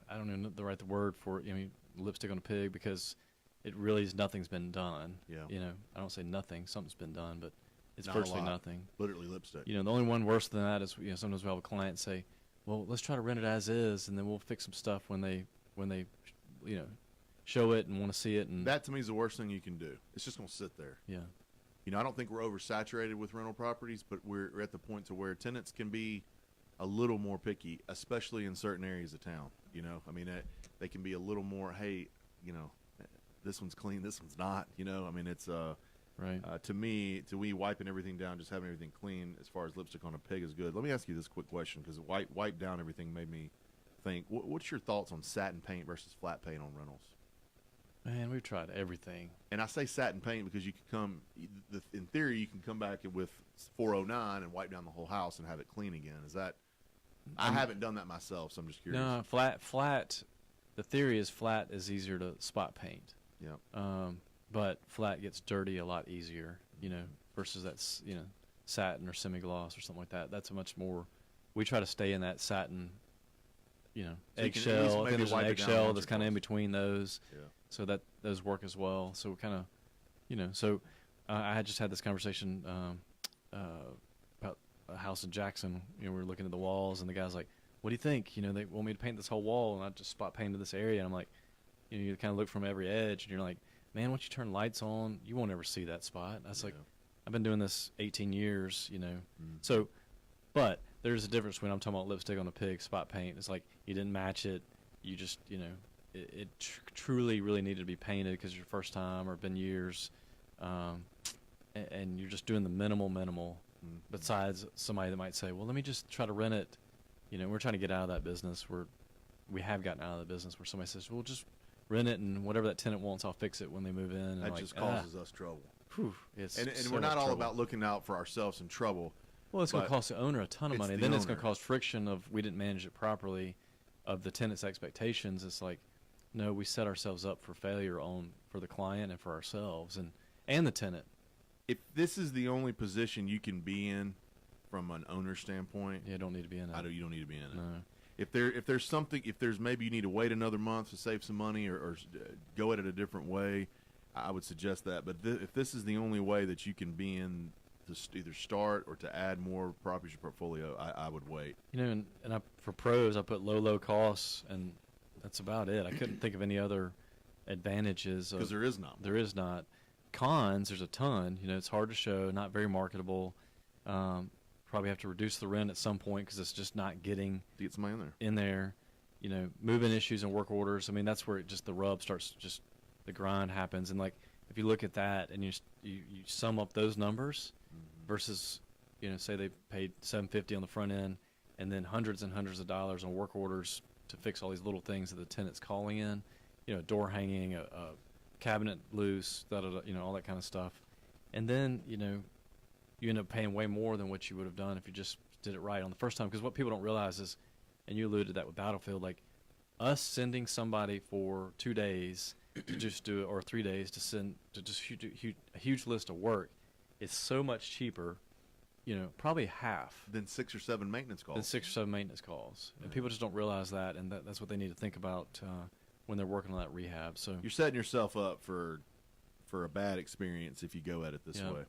I don't know the right word for it. I mean, lipstick on a pig, because it really is, nothing's been done. Yeah. I don't say nothing. Something's been done, but it's Not virtually a lot. nothing. Literally lipstick. The only one worse than that is sometimes we'll have a client say, well, let's try to rent it as is, and then we'll fix some stuff when they show it and want to see it. And that to me is the worst thing you can do. It's just going to sit there. Yeah. I don't think we're oversaturated with rental properties, but we're at the point to where tenants can be a little more picky, especially in certain areas of town. I mean, they can be a little more, hey, you know, this one's clean, this one's not. You know, I mean, it's Right. to me, wiping everything down, just having everything clean as far as lipstick on a pig is good. Let me ask you this quick question, because wipe down everything made me think. What's your thoughts on satin paint versus flat paint on rentals? Man, we've tried everything. And I say satin paint because you can in theory, you can come back with 409 and wipe down the whole house and have it clean again. Is that? I haven't done that myself, so I'm just curious. No, flat. The theory is flat is easier to spot paint. Yeah. But flat gets dirty a lot easier, you know, versus that's, you know, satin or semi-gloss or something like that. That's a much more. We try to stay in that satin, you know, So you can at least eggshell. I maybe think there's an wipe it down eggshell once that's or kind of in twice. between those. Yeah. So that those work as well. So we kind of, you know, so I had just had this conversation about a house in Jackson. You know, we were looking at the walls, and the guy's like, "What do you think? You know, they want me to paint this whole wall, and I just spot painted this area." And I'm like, you know, you kind of look from every edge, and you're like, "Man, once you turn lights on, you won't ever see that spot." I was like, I've been doing this 18 years, you know. So, but there's a difference when I'm talking about lipstick on a pig, spot paint. It's like you didn't match it. You just, you know, it truly really needed to be painted because it's your first time or been years. And you're just doing the minimal. Besides somebody that might say, well, let me just try to rent it. You know, we're trying to get out of that business. We have gotten out of the business where somebody says, well, just rent it, and whatever that tenant wants, I'll fix it when they move in. And That like, just causes us trouble. It's And so we're not much all trouble. about looking out for ourselves in trouble. Well, it's going but to cost the owner a ton of it's money. the Then it's going owner. to cause friction of we didn't manage it properly, of the tenant's expectations. It's like, no, we set ourselves up for failure for the client and for ourselves and the tenant. If this is the only position you can be in from an owner standpoint, You don't need to be in it. you don't need to be in it. No. If there's maybe you need to wait another month to save some money or go at it a different way, I would suggest that. But if this is the only way that you can be in to either start or to add more properties to your portfolio, I would wait. You know, and for pros, I put low costs, and that's about it. I couldn't think of any other advantages. Because there is not. There is not. Cons, there's a ton. You know, it's hard to show, not very marketable. Probably have to reduce the rent at some point because it's just not getting To get somebody in there. in there. You know, moving issues and work orders. I mean, that's where the rub starts. Just the grind happens. And like, if you look at that and you sum up those numbers versus, you know, say they paid $750 on the front end, and then hundreds and hundreds of dollars on work orders to fix all these little things that the tenant's calling in. You know, door hanging, a cabinet loose, you know, all that kind of stuff. And then, you know, you end up paying way more than what you would have done if you just did it right on the first time. Because what people don't realize is, and you alluded to that with Battlefield, like us sending somebody for 2 days to just do it, or 3 days to just do a huge list of work, is so much cheaper, you know, probably half Then 6 or 7 maintenance calls. than 6 or 7 maintenance calls. And people just don't realize that, and that's what they need to think about when they're working on that rehab. So You're setting yourself up for a bad experience if you go at it this Yeah. way.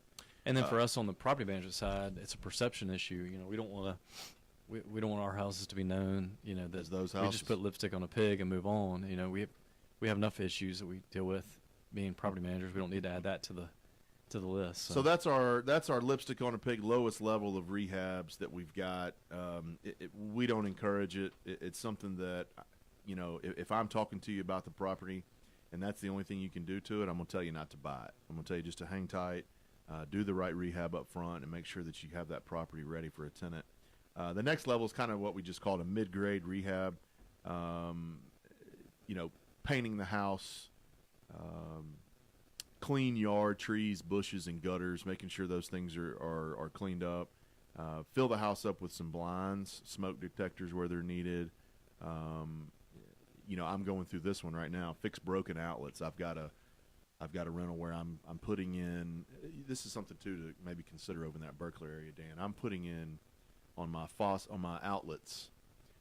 And then for us on the property management side, it's a perception issue. You know, we don't want to, we don't want our houses to be known, you know, that As those we houses. just put lipstick on a pig and move on. You know, we have enough issues that we deal with being property managers. We don't need to add that to the list. So that's our lipstick on a pig lowest level of rehabs that we've got. We don't encourage it. It's something that, you know, if I'm talking to you about the property and that's the only thing you can do to it, I'm going to tell you not to buy it. I'm going to tell you just to hang tight, do the right rehab up front, and make sure that you have that property ready for a tenant. The next level is kind of what we just called a mid-grade rehab. You know, painting the house, clean yard, trees, bushes, and gutters, making sure those things are cleaned up. Fill the house up with some blinds, smoke detectors where they're needed. You know, I'm going through this one right now. Fix broken outlets. I've got a rental where I'm putting in. This is something too to maybe consider over in that Berkeley area, Dan. I'm putting in on my outlets.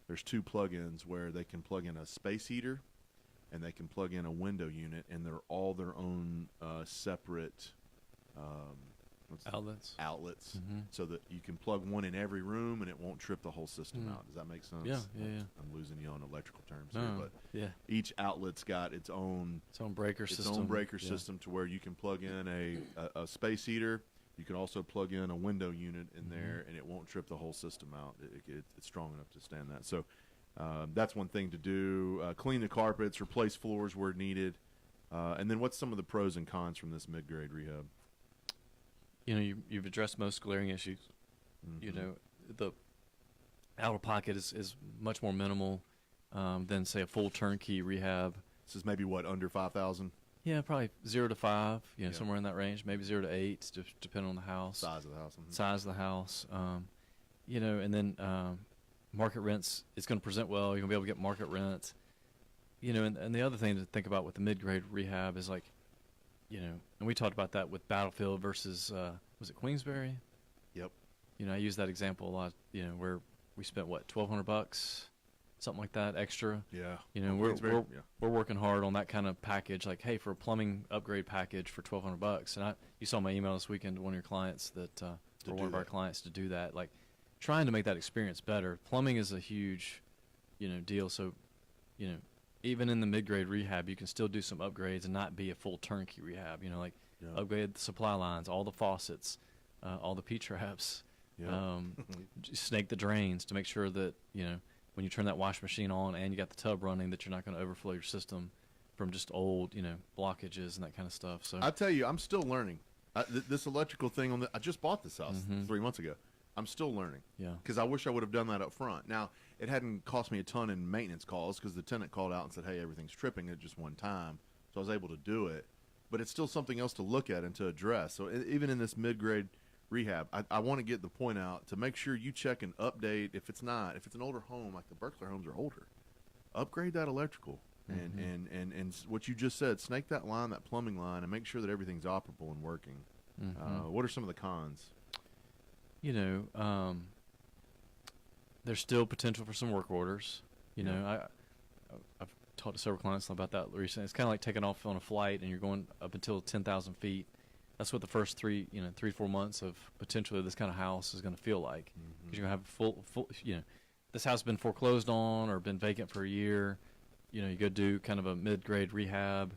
There's 2 plug-ins where they can plug in a space heater, and they can plug in a window unit, and they're all their own separate outlets. Mm-hmm. So that you can plug one in every room and it won't trip the whole system out. Does that make sense? Yeah. I'm losing you on electrical terms No, here, but yeah. each outlet's got its own breaker system. Yeah. System to where you can plug in a space heater. You can also plug in a window unit in there, and it won't trip the whole system out. It's strong enough to stand that. So That's one thing to do. Clean the carpets, replace floors where needed. And then what's some of the pros and cons from this mid-grade rehab? You know, you've addressed most glaring issues. You know, the out-of-pocket is much more minimal than, say, a full turnkey rehab. This is maybe, what, under $5,000? Yeah, probably 0 to 5, you know, somewhere in that range, maybe 0 to 8, just depending on the house. Size of the house. Size of the house. You know, and then market rents, it's going to present well. You're going to be able to get market rent. You know, and the other thing to think about with the mid-grade rehab is, like, you know, and we talked about that with Battlefield versus, was it Queensberry? Yep. You know, I use that example a lot, you know, where we spent, what, $1,200, something like that, extra. Yeah. You know, we're working hard on that kind of package. Like, hey, for a plumbing upgrade package for $1,200, and you saw my email this weekend to one of your clients that, for one of our clients to do that. Like, trying to make that experience better. Plumbing is a huge, you know, deal. So, you know, even in the mid-grade rehab, you can still do some upgrades and not be a full turnkey rehab. You know, like upgrade the supply lines, all the faucets, all the P-traps, snake the drains to make sure that, you know, when you turn that wash machine on and you got the tub running, that you're not going to overflow your system from just old, you know, blockages and that kind of stuff. So I tell you, I'm still learning. This electrical thing I just bought this house 3 months ago. I'm still learning. Yeah. Because I wish I would have done that up front. Now, it hadn't cost me a ton in maintenance calls because the tenant called out and said, hey, everything's tripping at just one time. So I was able to do it. But it's still something else to look at and to address. So even in this mid-grade rehab, I want to get the point out to make sure you check and update. If it's an older home, like the Butler homes are older, upgrade that electrical. And what you just said, snake that line, that plumbing line, and make sure that everything's operable and working. What are some of the cons? You know, there's still potential for some work orders. You know, I've talked to several clients about that recently. It's kind of like taking off on a flight and you're going up until 10,000 feet. That's what the first 3 to 4 months of potentially this kind of house is going to feel like. Because you're going to have full, you know, this house has been foreclosed on or been vacant for a year. You know, you go do kind of a mid-grade rehab.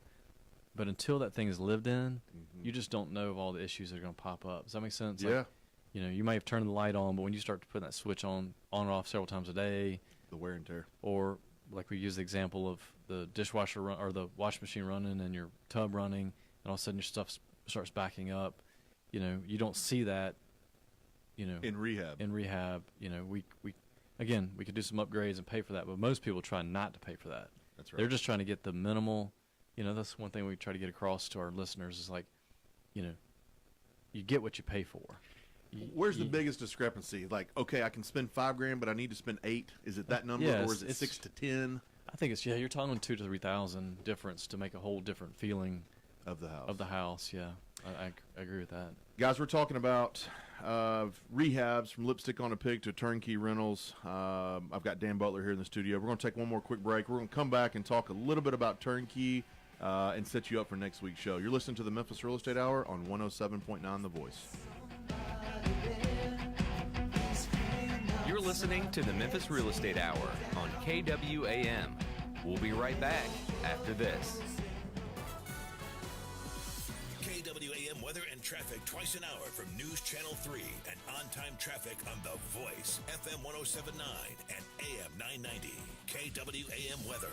But until that thing is lived in, you just don't know of all the issues that are going to pop up. Does that make sense? Yeah. Like, you know, you might have turned the light on, but when you start to put that switch on and off several times a day. The wear and tear. Or, like we use the example of the dishwasher or the wash machine running and your tub running, and all of a sudden your stuff starts backing up. You know, you don't see that, you know. In rehab. You know, we could do some upgrades and pay for that, but most people try not to pay for that. That's right. They're just trying to get the minimal, you know, that's one thing we try to get across to our listeners is like, you know, you get what you pay for. Where's the biggest discrepancy? Like, okay, I can spend $5,000, but I need to spend $8,000. Is it that number, or is it 6 to 10? I think it's you're talking $2,000 to $3,000 difference to make a whole different feeling of the house. Yeah, I agree with that. Guys, we're talking about rehabs from lipstick on a pig to turnkey rentals. I've got Dan Butler here in the studio. We're going to take one more quick break. We're going to come back and talk a little bit about turnkey and set you up for next week's show. You're listening to the Memphis Real Estate Hour on 107.9 The Voice. You're listening to the Memphis Real Estate Hour on KWAM. We'll be right back after this. KWAM weather and traffic twice an hour from News Channel 3 and on-time traffic on The Voice, FM 107.9 and AM 990. KWAM weather.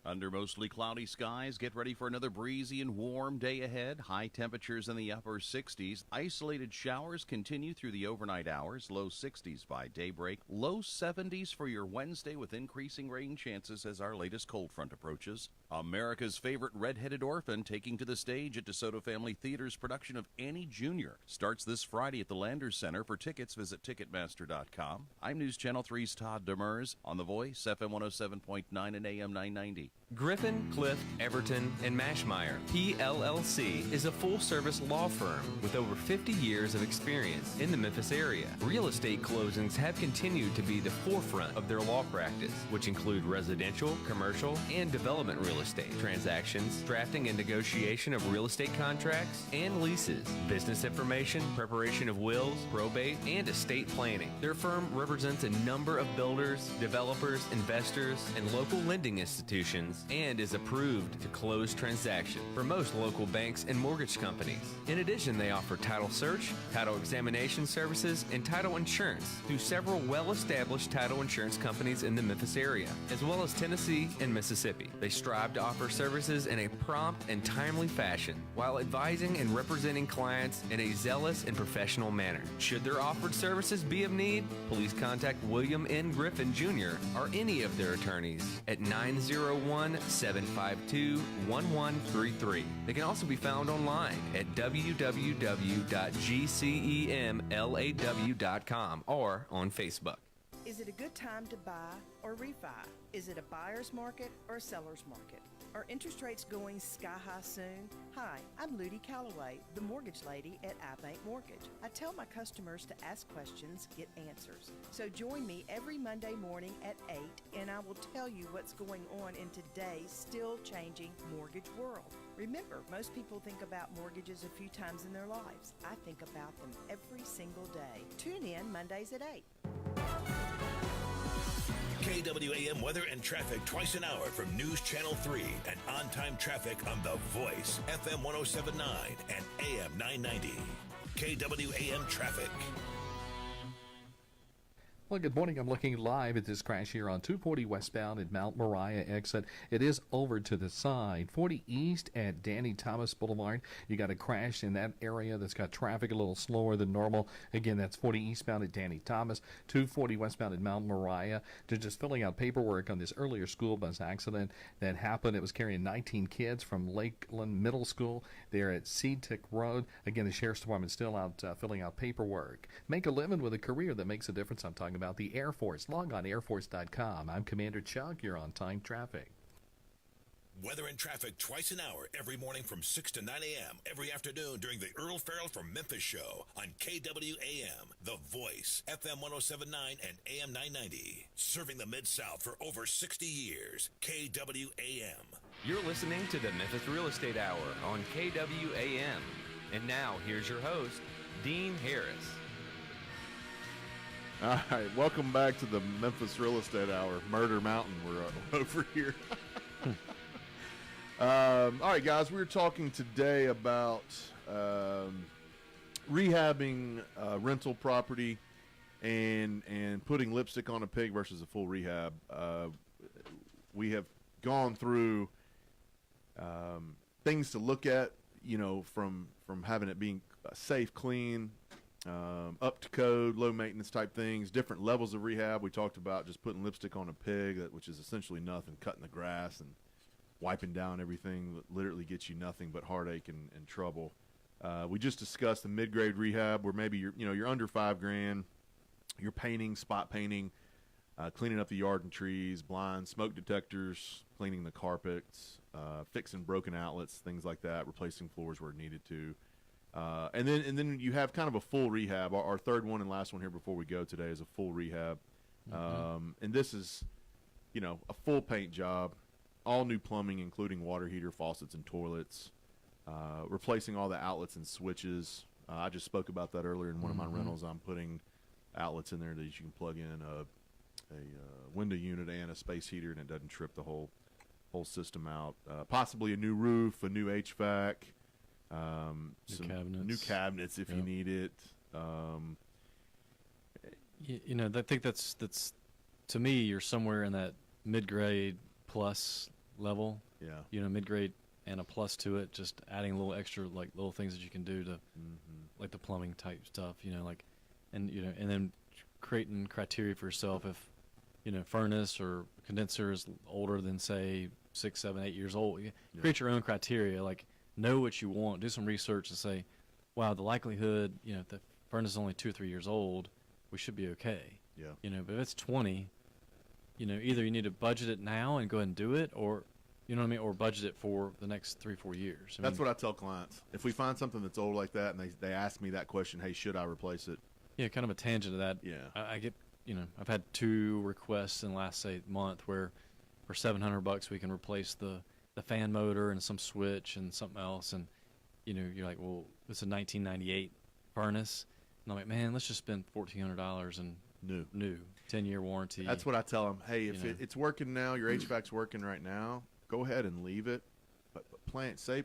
Under mostly cloudy skies, get ready for another breezy and warm day ahead. High temperatures in the upper 60s. Isolated showers continue through the overnight hours. Low 60s by daybreak. Low 70s for your Wednesday with increasing rain chances as our latest cold front approaches. America's favorite red-headed orphan taking to the stage at DeSoto Family Theater's production of Annie Jr. starts this Friday at the Landers Center. For tickets, visit Ticketmaster.com. I'm News Channel 3's Todd Demers on The Voice, FM 107.9 and AM 990. Griffin, Clift, Everton, and Mashmeyer, PLLC, is a full-service law firm with over 50 years of experience in the Memphis area. Real estate closings have continued to be the forefront of their law practice, which include residential, commercial, and development real real estate transactions, drafting and negotiation of real estate contracts and leases, business information, preparation of wills, probate, and estate planning. Their firm represents a number of builders, developers, investors, and local lending institutions and is approved to close transactions for most local banks and mortgage companies. In addition, they offer title search, title examination services, and title insurance through several well-established title insurance companies in the Memphis area, as well as Tennessee and Mississippi. They strive to offer services in a prompt and timely fashion while advising and representing clients in a zealous and professional manner. Should their offered services be of need, please contact William N. Griffin Jr. or any of their attorneys at 901-752-1133. They can also be found online at www.gcemlaw.com or on Facebook. Is it a good time to buy or refi? Is it a buyer's market or a seller's market? Are interest rates going sky high soon? Hi, I'm Ludi Calloway, the mortgage lady at iBank Mortgage. I tell my customers to ask questions, get answers. So join me every Monday morning at 8 and I will tell you what's going on in today's still changing mortgage world. Remember, most people think about mortgages a few times in their lives. I think about them every single day. Tune in Mondays at 8. KWAM weather and traffic twice an hour from News Channel 3 and on-time traffic on The Voice, FM 107.9 and AM 990. KWAM traffic. Well, good morning. I'm looking live at this crash here on 240 westbound at Mount Moriah exit. It is over to the side. 40 east at Danny Thomas Boulevard. You got a crash in that area that's got traffic a little slower than normal. Again, that's 40 eastbound at Danny Thomas. 240 westbound at Mount Moriah. They're just filling out paperwork on this earlier school bus accident that happened. It was carrying 19 kids from Lakeland Middle School there at Seatick Road. Again, the Sheriff's Department still out filling out paperwork. Make a living with a career that makes a difference. I'm talking about the Air Force. Log on airforce.com. I'm Commander Chuck. You're on time traffic. Weather and traffic twice an hour every morning from 6 to 9 a.m. every afternoon during the Earl Farrell from Memphis show on KWAM, The Voice, FM 107.9 and AM 990. Serving the Mid-South for over 60 years. KWAM. You're listening to the Memphis Real Estate Hour on KWAM. And now, here's your host, Dean Harris. All right, welcome back to the Memphis Real Estate Hour. Murder Mountain, we're over here. All right, guys, we were talking today about rehabbing rental property and putting lipstick on a pig versus a full rehab. We have gone through things to look at, you know, from having it being safe, clean, up to code, low maintenance type things, different levels of rehab. We talked about just putting lipstick on a pig, which is essentially nothing, cutting the grass and wiping down everything that literally gets you nothing but heartache and trouble. We just discussed the mid-grade rehab where maybe you're under $5,000, you're painting, spot painting, cleaning up the yard and trees, blinds, smoke detectors, cleaning the carpets, fixing broken outlets, things like that, replacing floors where needed to. And then you have kind of a full rehab. Our third one and last one here before we go today is a full rehab. And this is, a full paint job, all new plumbing, including water heater, faucets, and toilets, replacing all the outlets and switches. I just spoke about that earlier in one of my rentals. I'm putting outlets in there that you can plug in a window unit and a space heater, and it doesn't trip the whole system out. Possibly a new roof, a new HVAC. New cabinets if you need it. I think that's to me, you're somewhere in that mid-grade plus level. Yeah. Mid-grade and a plus to it, just adding a little extra, like little things that you can do to, like the plumbing type stuff. And then creating criteria for yourself. If furnace or condenser is older than say 6, 7, 8 years old, create your own criteria. Like, know what you want. Do some research and say, wow, the likelihood, if the furnace is only 2 or 3 years old, we should be okay. Yeah. But if it's 20, either you need to budget it now and go ahead and do it, or, or budget it for the next 3, 4 years. That's what I tell clients. If we find something that's old like that and they ask me that question, hey, should I replace it? Yeah, kind of a tangent of that. Yeah. I get, I've had 2 requests in the last, say, month where for $700 we can replace the the fan motor and some switch and something else, and you're like, well, it's a 1998 furnace, and I'm like, man, let's just spend $1,400 and new 10-year warranty. That's what I tell them. Hey, if it's working now, your HVAC's working right now, go ahead and leave it. But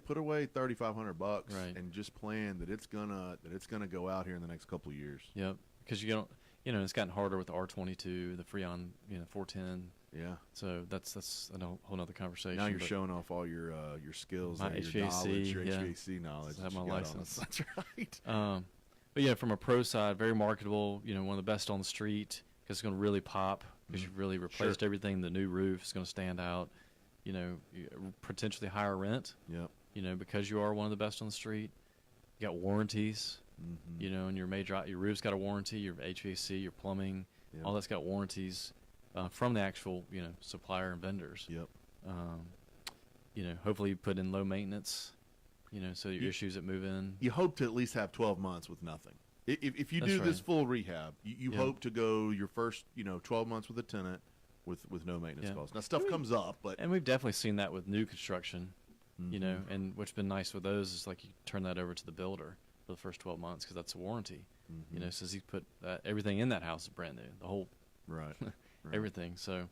put away $3,500 right. and just plan that it's gonna go out here in the next couple of years. Yep, because you don't, it's gotten harder with the R22, the Freon, 410. Yeah. So that's a whole nother conversation. Now you're showing off all your skills, my and HVAC, your HVAC knowledge. I have my license. That's right. But yeah, from a pro side, very marketable. One of the best on the street because it's going to really pop because you've really replaced everything. The new roof is going to stand out. Potentially higher rent. Yep. Because you are one of the best on the street. You got warranties. Mm-hmm. And your roof's got a warranty. Your HVAC, your plumbing, all that's got warranties from the actual supplier and vendors. Yep. Hopefully you put in low maintenance. So your issues that move in. You hope to at least have 12 months with nothing. If you do this full rehab, you hope to go your first 12 months with a tenant with no maintenance costs. Now stuff comes up, but we've definitely seen that with new construction. And what's been nice with those is like you turn that over to the builder for the first 12 months because that's a warranty. Says he put everything in that house is brand new, the whole right. everything. So,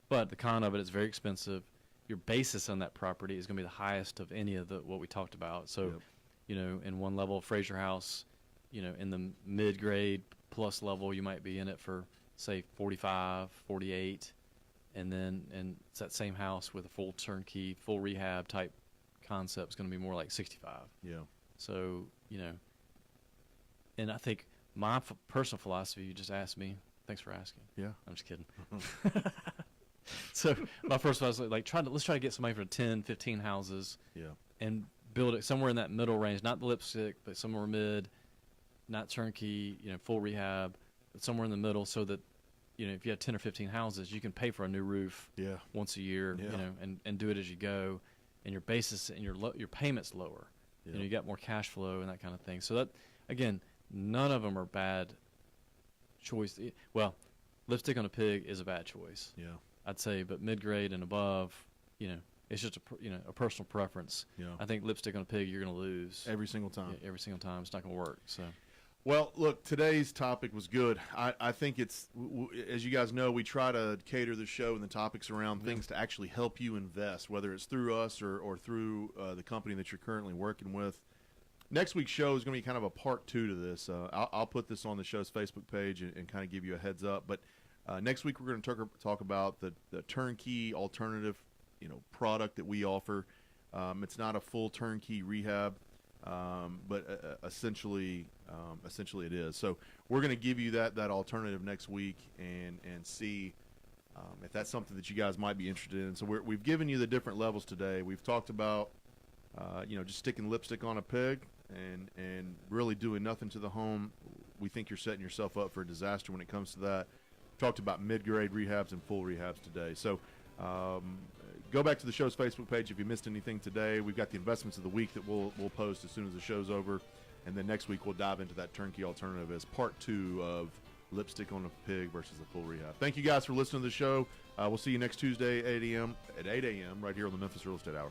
but the con of it is very expensive. Your basis on that property is going to be the highest of any of what we talked about. So, in one level of Fraser House, in the mid-grade plus level, you might be in it for say 45, 48, and then it's that same house with a full turnkey, full rehab type concept is going to be more like 65. Yeah. So and I think my personal philosophy, you just asked me. Thanks for asking. Yeah. I'm just kidding. So my first was like, let's try to get somebody for 10, 15 houses. Yeah. And build it somewhere in that middle range, not the lipstick, but somewhere mid, not turnkey, full rehab, but somewhere in the middle, so that if you have 10 or 15 houses, you can pay for a new roof once a year, and do it as you go, and your basis and your payments lower. Yeah. You got more cash flow and that kind of thing. So that, again, none of them are bad choice. Well, lipstick on a pig is a bad choice. Yeah. I'd say, but mid-grade and above, it's just a personal preference. Yeah. I think lipstick on a pig, you're going to lose every single time. Yeah, every single time, it's not going to work. So, well, look, today's topic was good. I think it's as you guys know, we try to cater the show and the topics around things to actually help you invest, whether it's through us or through the company that you're currently working with. Next week's show is going to be kind of a part 2 to this. I'll put this on the show's Facebook page and kind of give you a heads up, but. Next week we're going to talk about the turnkey alternative, product that we offer. It's not a full turnkey rehab, but essentially it is. So we're going to give you that alternative next week and see if that's something that you guys might be interested in. So we've given you the different levels today. We've talked about just sticking lipstick on a pig and really doing nothing to the home. We think you're setting yourself up for a disaster when it comes to that. Talked about mid-grade rehabs and full rehabs today. So go back to the show's Facebook page if you missed anything today. We've got the investments of the week that we'll post as soon as the show's over. And then next week we'll dive into that turnkey alternative as part 2 of lipstick on a pig versus a full rehab. Thank you guys for listening to the show. We'll see you next Tuesday at 8 a.m. right here on the Memphis Real Estate Hour.